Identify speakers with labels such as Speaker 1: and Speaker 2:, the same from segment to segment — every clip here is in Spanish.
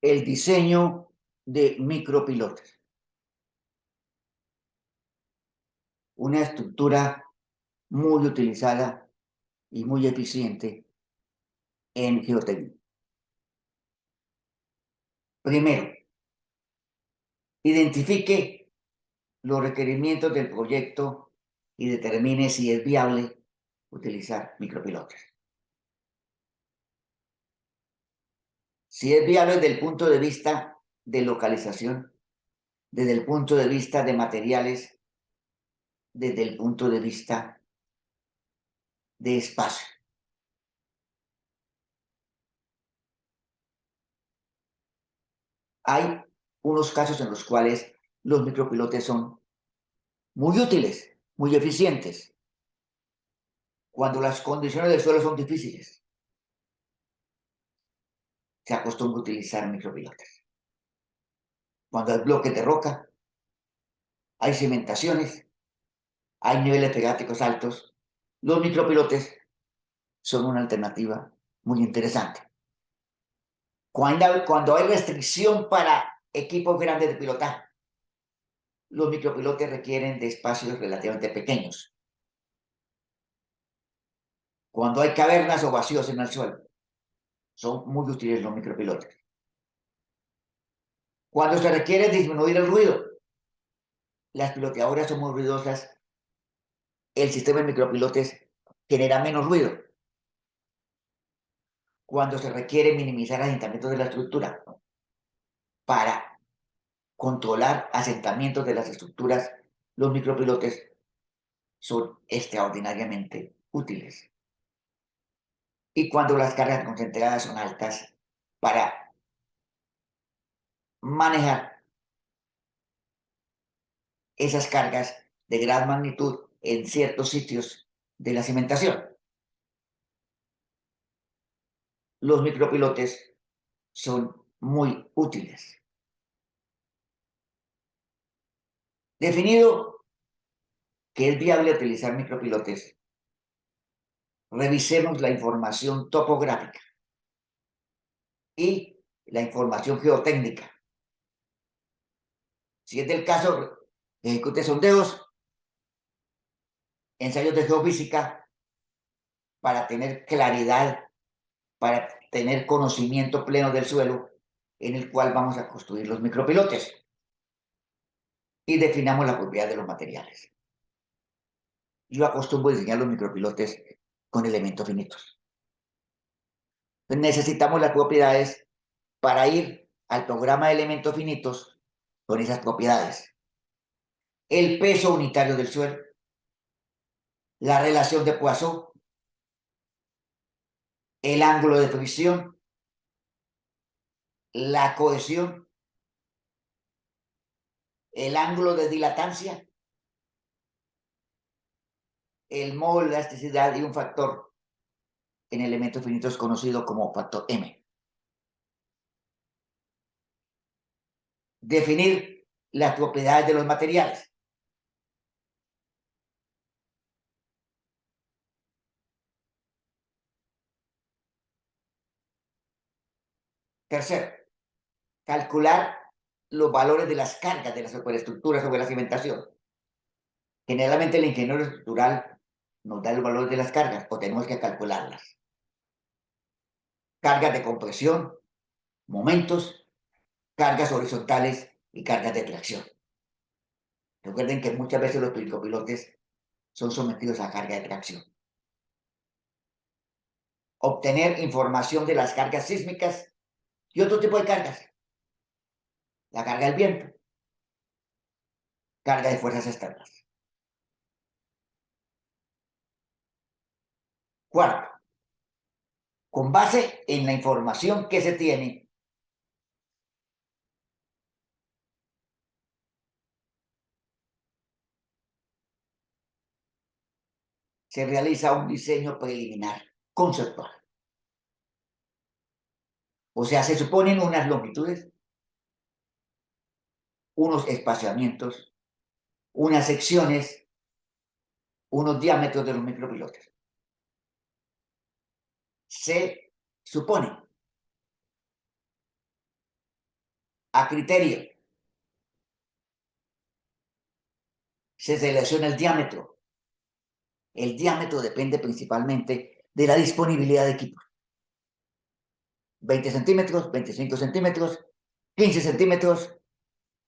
Speaker 1: el diseño de micropilotes. Una estructura muy utilizada y muy eficiente en geotecnia. Primero, identifique los requerimientos del proyecto y determine si es viable utilizar micropilotes. Si es viable desde el punto de vista de localización, desde el punto de vista de materiales, desde el punto de vista de espacio. Hay unos casos en los cuales los micropilotes son muy útiles, muy eficientes, cuando las condiciones del suelo son difíciles. Se acostumbra a utilizar micropilotes. Cuando hay bloques de roca, hay cimentaciones, hay niveles freáticos altos, los micropilotes son una alternativa muy interesante. Cuando hay restricción para equipos grandes de pilotaje, los micropilotes requieren de espacios relativamente pequeños. Cuando hay cavernas o vacíos en el suelo, son muy útiles los micropilotes. Cuando se requiere disminuir el ruido, las piloteadoras son muy ruidosas, el sistema de micropilotes genera menos ruido. Cuando se requiere minimizar asentamientos de la estructura para controlar asentamientos de las estructuras, los micropilotes son extraordinariamente útiles. Y cuando las cargas concentradas son altas, para manejar esas cargas de gran magnitud en ciertos sitios de la cimentación. Los micropilotes son muy útiles. Definido que es viable utilizar micropilotes, revisemos la información topográfica y la información geotécnica. Si es del caso, ejecute sondeos, ensayos de geofísica para tener claridad, para tener conocimiento pleno del suelo en el cual vamos a construir los micropilotes. Y definamos la propiedad de los materiales. Yo acostumbro diseñar los micropilotes con elementos finitos. Necesitamos las propiedades para ir al programa de elementos finitos con esas propiedades. El peso unitario del suelo, la relación de Poisson, el ángulo de fricción, la cohesión, el ángulo de dilatancia, el módulo de elasticidad y un factor en elementos finitos conocido como factor M. Definir las propiedades de los materiales. Tercero, calcular los valores de las cargas de la superestructura sobre la cimentación. Generalmente el ingeniero estructural nos da el valor de las cargas o tenemos que calcularlas. Cargas de compresión, momentos, cargas horizontales y cargas de tracción. Recuerden que muchas veces los micropilotes son sometidos a carga de tracción. Obtener información de las cargas sísmicas y otro tipo de cargas. La carga del viento, carga de fuerzas externas. Cuarto, con base en la información que se tiene, se realiza un diseño preliminar conceptual. O sea, se suponen unas longitudes, unos espaciamientos, unas secciones, unos diámetros de los micropilotes. Se supone. A criterio. Se selecciona el diámetro. El diámetro depende principalmente de la disponibilidad de equipos. 20 centímetros, 25 centímetros, 15 centímetros,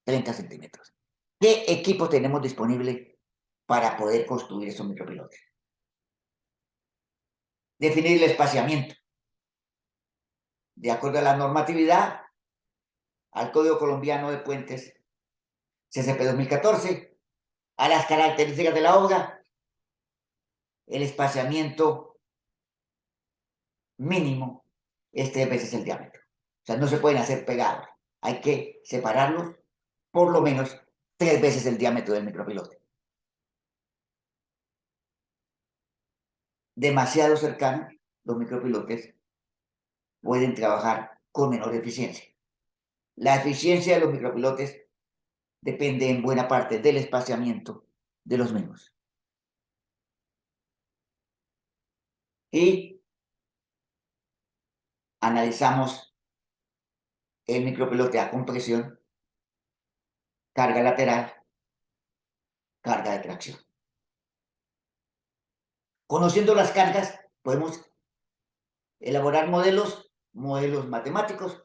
Speaker 1: 30 centímetros. ¿Qué equipo tenemos disponible para poder construir esos micropilotes? Definir el espaciamiento. De acuerdo a la normatividad, al Código Colombiano de Puentes, CCP 2014, a las características de la obra, el espaciamiento mínimo es 3 veces el diámetro. O sea, no se pueden hacer pegados. Hay que separarlos por lo menos 3 veces el diámetro del micropilote. Demasiado cercanos, los micropilotes pueden trabajar con menor eficiencia. La eficiencia de los micropilotes depende en buena parte del espaciamiento de los mismos. Y analizamos el micropilote a compresión, carga lateral, carga de tracción. Conociendo las cargas, podemos elaborar modelos matemáticos,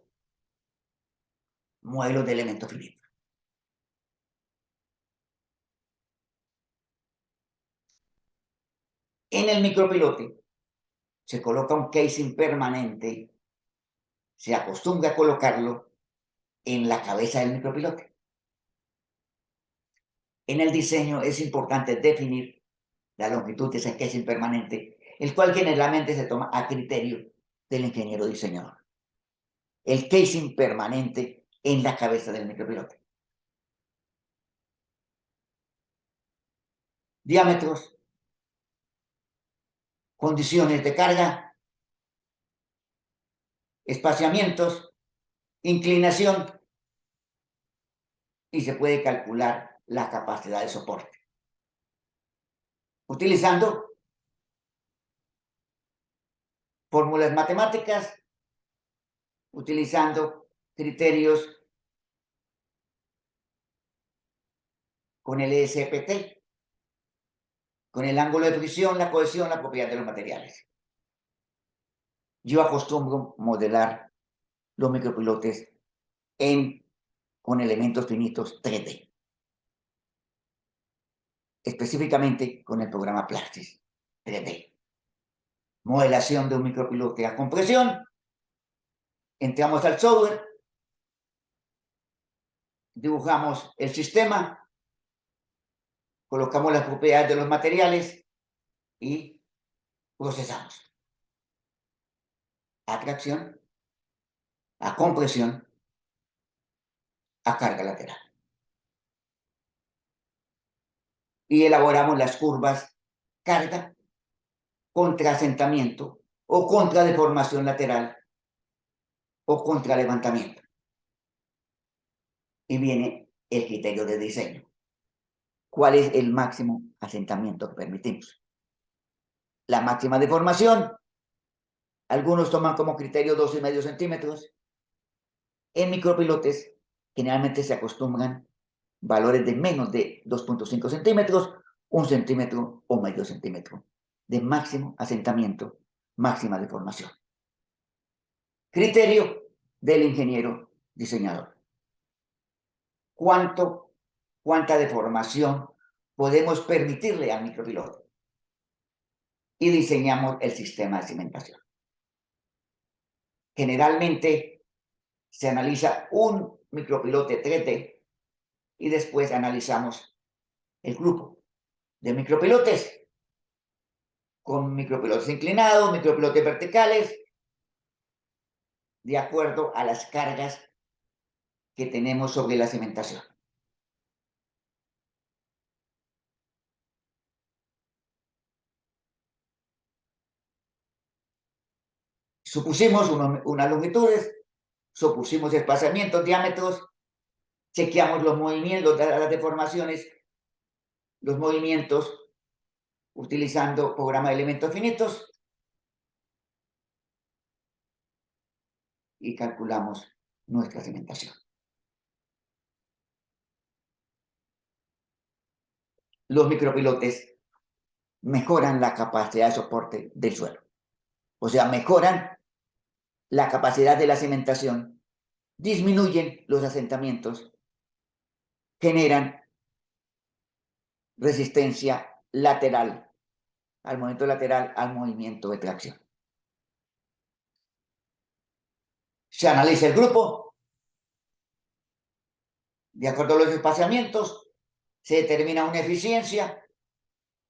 Speaker 1: modelos de elementos finitos. En el micropilote se coloca un casing permanente, se acostumbra a colocarlo en la cabeza del micropilote. En el diseño es importante definir la longitud de ese casing permanente, el cual generalmente se toma a criterio del ingeniero diseñador. El casing permanente en la cabeza del micropilote. Diámetros, condiciones de carga, espaciamientos, inclinación, y se puede calcular la capacidad de soporte. Utilizando fórmulas matemáticas, utilizando criterios con el ESPT, con el ángulo de fricción, la cohesión, la propiedad de los materiales. Yo acostumbro modelar los micropilotes con elementos finitos 3D, específicamente con el programa Plaxis 3D. Modelación de un micropilote a compresión. Entramos al software, dibujamos el sistema, colocamos las propiedades de los materiales y procesamos. A tracción, a compresión, a carga lateral. Y elaboramos las curvas carga contra asentamiento o contra deformación lateral o contra levantamiento. Y viene el criterio de diseño. ¿Cuál es el máximo asentamiento que permitimos? La máxima deformación. Algunos toman como criterio 2,5 centímetros. En micropilotes generalmente se acostumbran valores de menos de 2,5 centímetros, 1 centímetro o medio centímetro de máximo asentamiento, máxima deformación. Criterio del ingeniero diseñador. ¿Cuánta deformación podemos permitirle al micropilote? Y diseñamos el sistema de cimentación. Generalmente se analiza un micropilote 3D y después analizamos el grupo de micropilotes con micropilotes inclinados, micropilotes verticales, de acuerdo a las cargas que tenemos sobre la cimentación. Supusimos unas longitudes, supusimos espaciamientos, diámetros, chequeamos los movimientos, las deformaciones, los movimientos, utilizando programa de elementos finitos y calculamos nuestra cimentación. los micropilotes mejoran la capacidad de soporte del suelo. O sea, mejoran la capacidad de la cimentación, disminuyen los asentamientos, generan resistencia lateral, al movimiento de tracción. Se analiza el grupo, de acuerdo a los espaciamientos, se determina una eficiencia.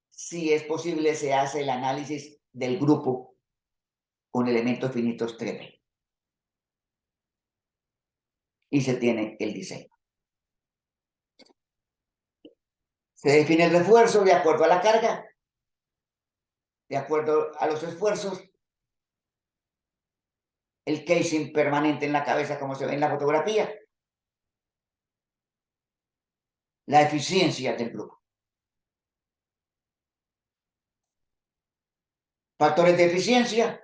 Speaker 1: Si es posible, se hace el análisis del grupo con elementos finitos 3D y se tiene el diseño. Se define el refuerzo de acuerdo a la carga, de acuerdo a los esfuerzos, el casing permanente en la cabeza como se ve en la fotografía, la eficiencia del grupo. Factores de eficiencia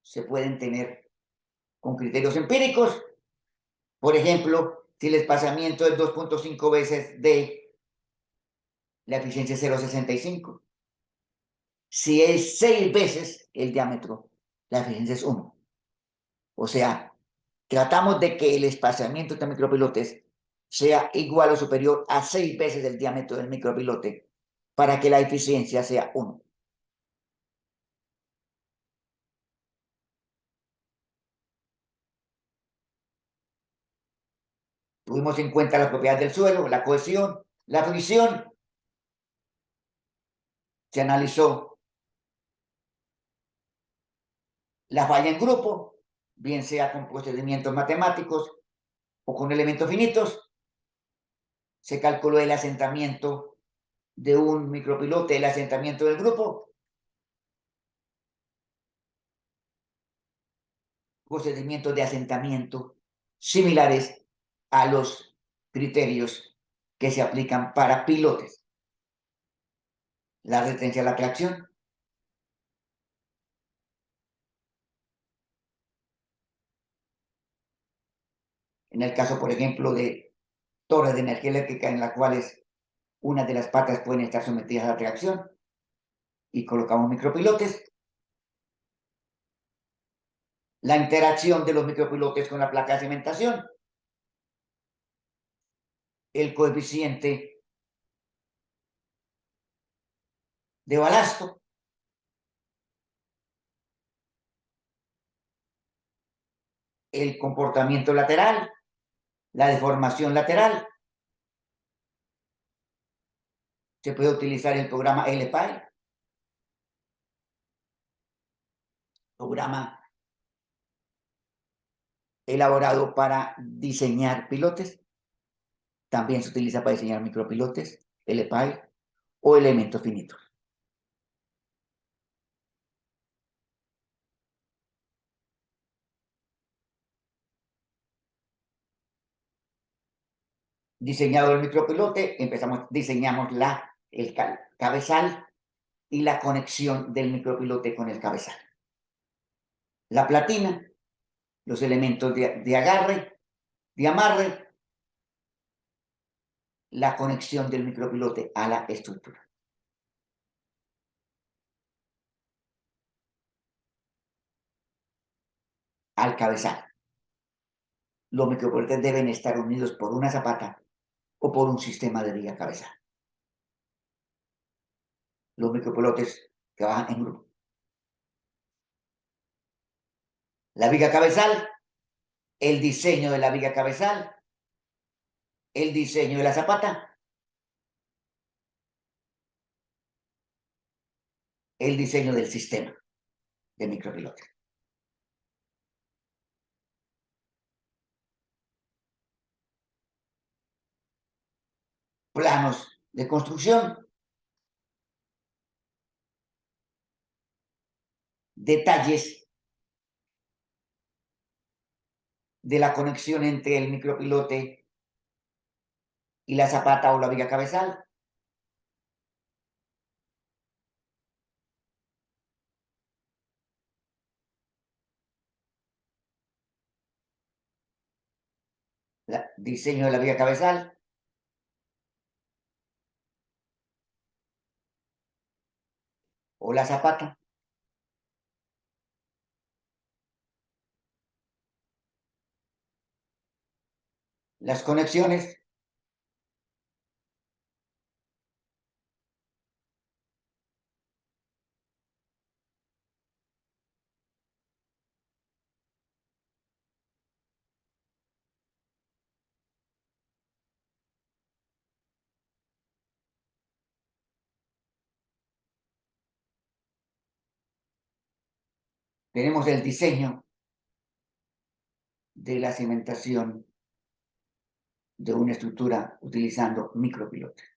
Speaker 1: se pueden tener con criterios empíricos. Por ejemplo, si el espaciamiento es 2.5 veces de la eficiencia es 0.65. Si es 6 veces el diámetro, la eficiencia es 1. O sea, tratamos de que el espaciamiento de micropilotes sea igual o superior a 6 veces el diámetro del micropilote para que la eficiencia sea 1. Tuvimos en cuenta las propiedades del suelo, la cohesión, la fricción. Se analizó la falla en grupo, bien sea con procedimientos matemáticos o con elementos finitos. Se calculó el asentamiento de un micropilote, el asentamiento del grupo, procedimientos de asentamiento similares a los criterios que se aplican para pilotes. La resistencia a la tracción, en el caso, por ejemplo, de torres de energía eléctrica en las cuales una de las patas pueden estar sometidas a la tracción y colocamos micropilotes. La interacción de los micropilotes con la placa de cimentación, el coeficiente de balasto, el comportamiento lateral, la deformación lateral. Se puede utilizar el programa LPI, programa elaborado para diseñar pilotes. También se utiliza para diseñar micropilotes, LPI o elementos finitos. Diseñado el micropilote, diseñamos el cabezal y la conexión del micropilote con el cabezal. La platina, los elementos de agarre, de amarre, la conexión del micropilote a la estructura. Al cabezal. Los micropilotes deben estar unidos por una zapata o por un sistema de viga cabezal. Los micropilotes trabajan en grupo. La viga cabezal, el diseño de la viga cabezal, el diseño de la zapata, el diseño del sistema de micropilote. Planos de construcción, detalles de la conexión entre el micropilote y la zapata o la viga cabezal, diseño de la viga cabezal, la zapata. Las conexiones. Tenemos el diseño de la cimentación de una estructura utilizando micropilotes.